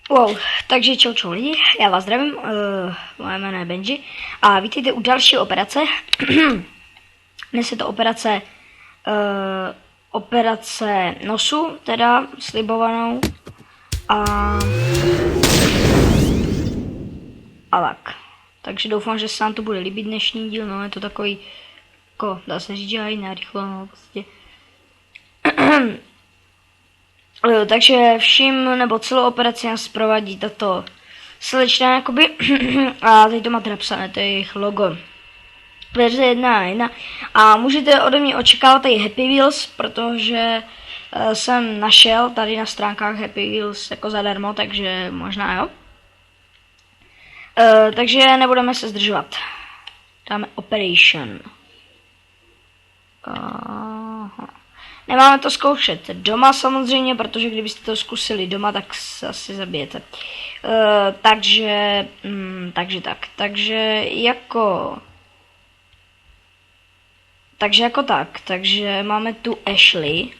Wow, takže čau lidi, já vás zdravím, moje jméno je Benji a vítejte u další operace. Dnes je to operace nosu, teda slibovanou a tak. Takže doufám, že se vám to bude líbit dnešní díl, no je to takový, jako dá se říct, že aj narychlo, no prostě. Takže vším nebo celou operaci nás provádí tato slečna jakoby a tady to máte napsané, to je jejich logo. Verze 1.1 a můžete ode mě očekávat tady Happy Wheels, protože jsem našel tady na stránkách Happy Wheels jako zadarmo, takže možná jo. Takže nebudeme se zdržovat. Dáme Operation. Nemáme to zkoušet doma samozřejmě, protože kdybyste to zkusili doma, tak se asi zabijete. Takže máme tu Ashley.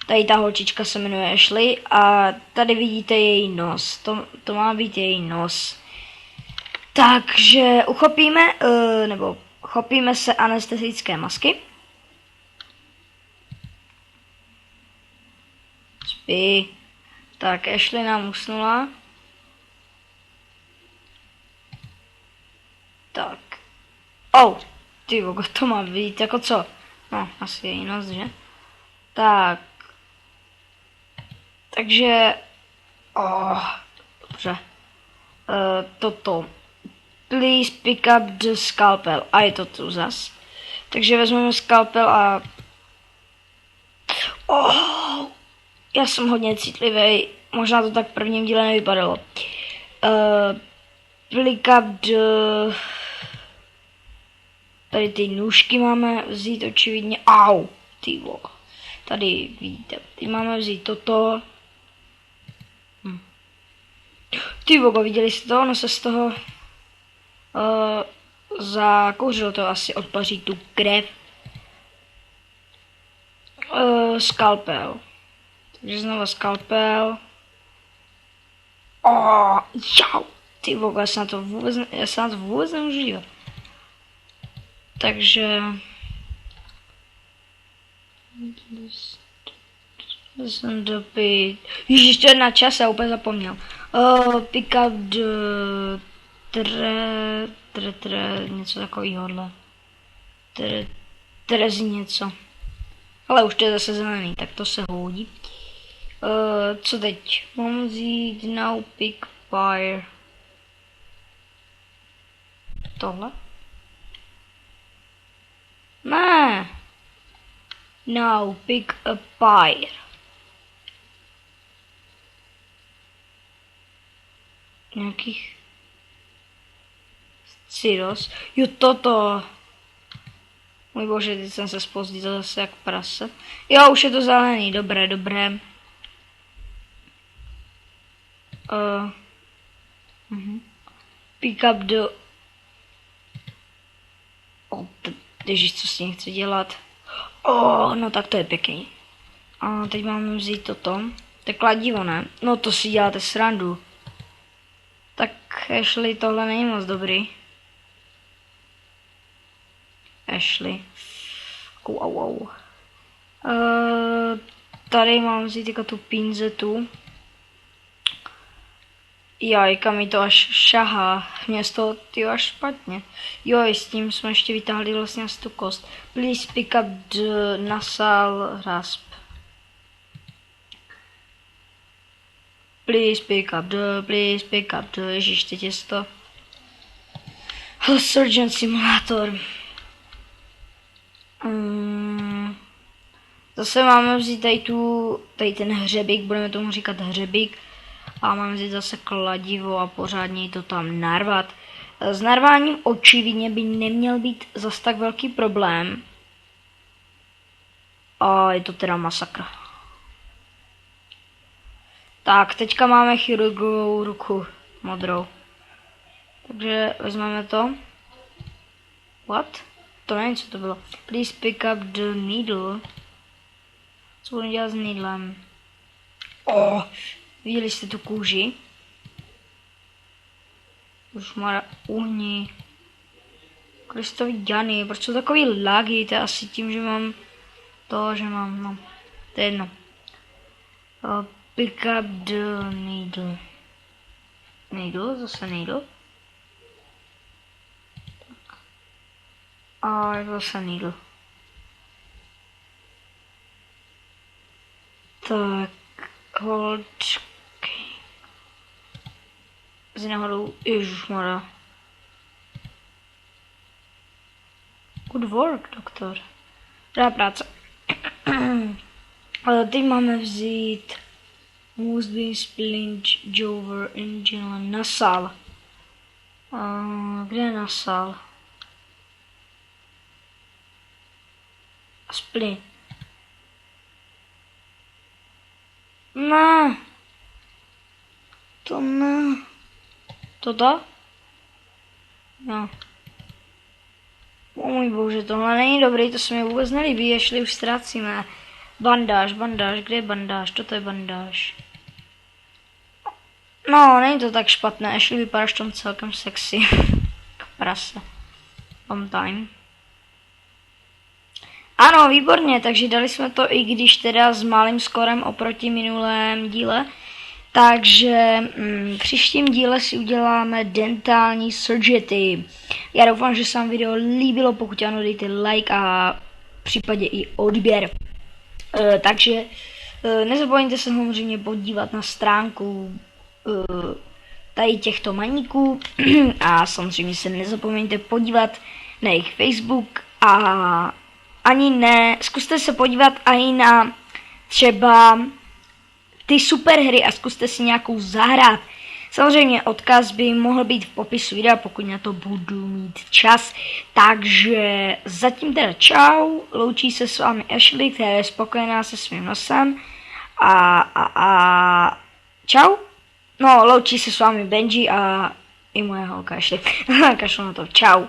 Tady ta holčička se jmenuje Ashley a tady vidíte její nos. To má být její nos. Takže chopíme se anestetické masky. Spí. Tak, Ashley nám usnula. Tak. Oh, ty vogo, to má být jako co? No, asi její nos, že? Tak. Takže... dobře. Toto. Please pick up the scalpel. A je to tu zas. Takže vezmeme scalpel a... Já jsem hodně citlivý. Možná to tak v prvním díle nevypadalo. Pick up the... Tady ty nůžky máme vzít očividně. Au! Ty vogo. Tady vidíte. Teď máme vzít toto. Ty vogo, viděli jste to? Ono se z toho zakouřilo, to asi odpaří tu krev. Skalpel. Takže znova skalpel. Jau! Ty vogo, já se na to vůbec nemůžu dívat. Takže... Jsem dopít. Ježiš, to je na čas, já úplně zapomněl. Pick up the... něco takovýhodle. Trezí něco. Ale už to je zase zelený, tak to se hodí. Co teď? Mám vzít now pick fire. Tohle? Ne. Now pick a fire. Nějakých... Cyros. Jo, toto. Můj bože, teď jsem se zpozdil zase jak prase. Jo, už je to zelený, dobré. Pick up the... Ježiš, co s tím chci dělat? No tak to je pěkný. A teď máme vzít toto. To je kladivo, ne? No to si děláte srandu. Tak Ashley, tohle není moc dobrý. Ashley. Au. Tady mám vzít jako tu pinzetu. Jajka, mi to až šahá. Mě z toho tyjo až špatně. Jo, s tím jsme ještě vytáhli vlastně asi tu kost. Please pick up the nasal rasp. Please pick up the, ježiš, teď je to. Surgeon Simulator. Zase máme vzít tady ten hřebík, budeme tomu říkat hřebík. A máme vzít zase kladivo a pořádně to tam narvat. S narváním očividně by neměl být zas tak velký problém. A je to teda masakr. Tak, teďka máme chirurgovou ruku modrou. Takže vezmeme to. What? To nevím, co to bylo. Please pick up the needle. Co budu dělat s needlem? Viděli jste tu kůži? Už má uhni. Kristový Jany, proč jsou takový lagy? To je asi tím, že mám to, že mám, no, to je jedno. Pick up the needle. Needle, zase needle. A zase needle. Tak, hold. Z nahoru, ježišmarja. Good work, doktor. Dobrá práce. Ale teď máme vzít Moosby Splint Jover Engine na sál. Kde je na sál? Splint. Ne. To ne. Toto? No. O můj bože, tohle není dobrý, to se mi vůbec nelíbí, ještě už ztrácíme. Bandáž, kde je bandáž? Toto je bandáž. No, není to tak špatné, ještě vypadáš tam celkem sexy. K prase. On time. Ano, výborně, takže dali jsme to, i když teda s malým skorem oproti minulém díle. Takže v příštím díle si uděláme dentální surgery. Já doufám, že se vám video líbilo, pokud ano, dejte like a v případě i odběr. Takže nezapomeňte se samozřejmě podívat na stránku tady těchto maníků a samozřejmě se nezapomeňte podívat na jejich Facebook a zkuste se podívat i na třeba ty superhry a zkuste si nějakou zahrát. Samozřejmě odkaz by mohl být v popisu videa, pokud na to budu mít čas. Takže zatím teda čau, loučí se s vámi Ashley, která je spokojená se svým nosem. A čau. No, loučí se s vámi Benji a i moje holka Ashley. Kašlu na to, čau.